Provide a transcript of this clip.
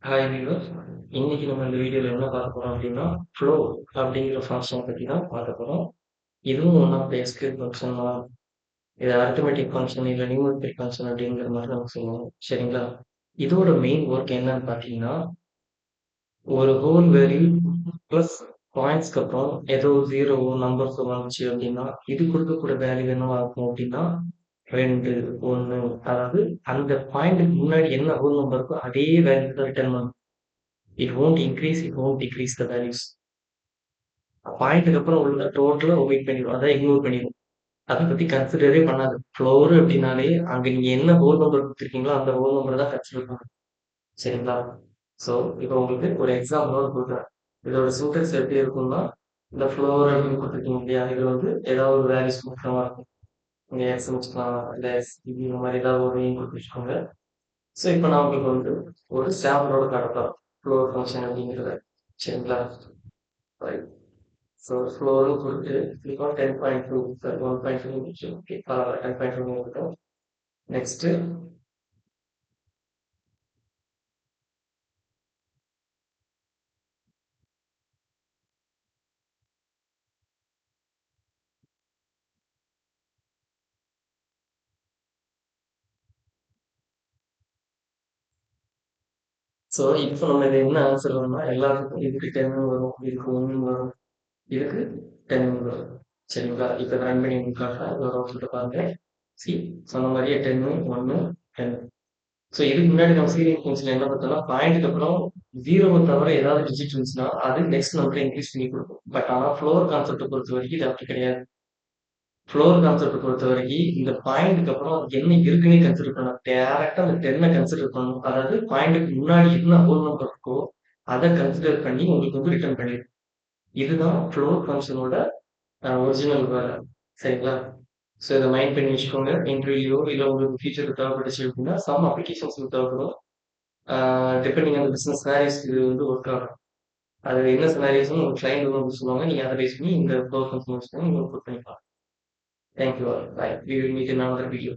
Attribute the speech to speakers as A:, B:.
A: Hi viewers. இன்னைக்கு நம்ம இந்த வீடியோல என்ன பார்க்க போறோம் அப்படின்னா, ஃப்ளோ அப்படிங்கிற ஃபங்ஷன் பத்தி தான் பார்க்க போறோம். இதுவும் one of the SQL function தான். இது அரித்மெடிக் ஃபங்ஷன் இல்ல நியூமெரிக்கல் ஃபங்ஷன் அப்படிங்கிற மாதிரி நம்ம சொல்லுவோம். சரிங்களா? இதோட மெயின் ஒர்க் என்னன்னு பார்த்தீங்கன்னா, ஒரு ஹோல் வேல்யூ பிளஸ் பாயிண்ட்ஸ்க்கு அப்புறம் ஏதோ ஜீரோவோ நம்பர்ஸோ வந்துச்சு அப்படின்னா, இது கொடுக்கக்கூடிய வேல்யூ என்னவா இருக்கும் அப்படின்னா 2, 1 அதாவது அந்த பாயிண்ட்டுக்கு முன்னாடி என்ன ஹோல் நம்பர் இருக்கோ அதே வேல்யூ தான் ரிட்டர்ன் பண்ணும். It won't increase, it won't decrease the values. பாயிண்ட்டுக்கு அப்புறம் உள்ள டோட்டலா ஒமிட் பண்ணிடும். அதான் இக்னோர் பண்ணிடும். அத பத்தி கன்சிடரே பண்ணாது. ஃப்ளோர் அப்படின்னாலே, அங்க நீங்க என்ன ஹோல் நம்பர் குடுத்துருக்கீங்களோ, அந்த ஹோல் நம்பர தான் கன்சிடர் பண்ணும். சரிங்களா? ஸோ, இப்போ உங்களுக்கு ஒரு எக்ஸாம்பிளோட குடுக்குறேன். இதோட சின்டாக்ஸ் எப்படி இருக்கும்னா, இந்த ஃப்ளோர் அப்படின்னு குடுத்துருக்கீங்க இல்லையா? இதுல வந்து ஏதாவது ஒரு வேல்யூஸ் குடுக்குற மாரி இருக்கும். நீங்க எக்ஸ்ன்னு வச்சுக்கலாம், இல்ல எஸ்டிபி இந்த மாரி ஏதாவது ஒரு நேம் குடுத்து வச்சுக்கோங்க. ஸோ, இப்போ நான் உங்களுக்கு வந்து ஒரு சாம்பிளோட காட்டப் போறேன். ஃப்ளோர் ஃபங்ஷன் அப்படிங்கிறத. சரிங்களா? ரைட். ஸோ ஃப்ளோரும் கொடுத்து இப்போ 10.2 சாரி 1.2 இருந்துச்சு. ஓகே பரவாயில்ல 10.2 இருக்கட்டும். நெக்ஸ்ட்டு ஸோ இப்போ நம்ம இது என்ன ஆன்சர் வரும்னா எல்லாத்துக்கும் இதுக்கு 10 வரும், இதுக்கு 1 வரும், இதுக்கு 10 வரும். சரிங்களா? இப்போ ரன் பண்ணி உங்களுக்கு காட்டுறேன். வரும் சொல்லிட்டு பாருங்க. சி சொன்ன மாதிரியே 10 1 10. ஸோ இதுக்கு முன்னாடி நம்ம சீரியல் ஃபங்க்ஷன் என்ன பார்த்தோம்னா பாயிண்ட்டுக்கு அப்புறம் ஜீரோவை தவிர ஏதாவது டிஜிட் இருந்துச்சுன்னா அது நெக்ஸ்ட் நம்பரை இன்க்ரீஸ் பண்ணி கொடுக்கும். பட் ஆனால் ஃப்ளோர் கான்செப்டை பொறுத்த வரைக்கும் இது அப்படி கிடையாது. ஃப்ளோர் கான்செப்ட் பொறுத்தவரைக்கும் இந்த பாயிண்ட்க்கு அப்புறம் அது என்ன இருக்குன்னே கன்சிடர் பண்ணணும். டைரக்டா அந்த 10 கன்சிடர் பண்ணணும். அதாவது பாயிண்ட்க்கு முன்னாடி என்ன ஹோல் நம்பர் இருக்கோ அதை கன்சிடர் பண்ணி உங்களுக்கு வந்து ரிட்டர்ன் பண்ணிடும். இதுதான் ஃப்ளோர் ஃபங்க்ஷனோட ஒரிஜினல் வேலை. சரிங்களா? ஸோ இதை மைண்ட் பண்ணி வச்சுக்கோங்க. இன்டர்வியூ இல்லை உங்களுக்கு ஃபியூச்சர் தேவைப்பட்டுச்சு அப்படின்னா சம் அப்ளிகேஷன்ஸ் தேவைப்படும். டிபெண்டிங் ஆன் பிசினஸ் சினாரியோஸ் இது வந்து ஒர்க் ஆகும். அது என்ன சினாரியோஸ்னு உங்களுக்கு கிளைண்ட் வந்து சொல்லுவாங்க. நீங்க அதை பேஸ் பண்ணி இந்த ஃப்ளோர் ஃபங்க்ஷன் வச்சுக்கோங்க. நீங்க ஒர்க் பண்ணிக்கலாம். Thank you all. Bye. We will meet in another video.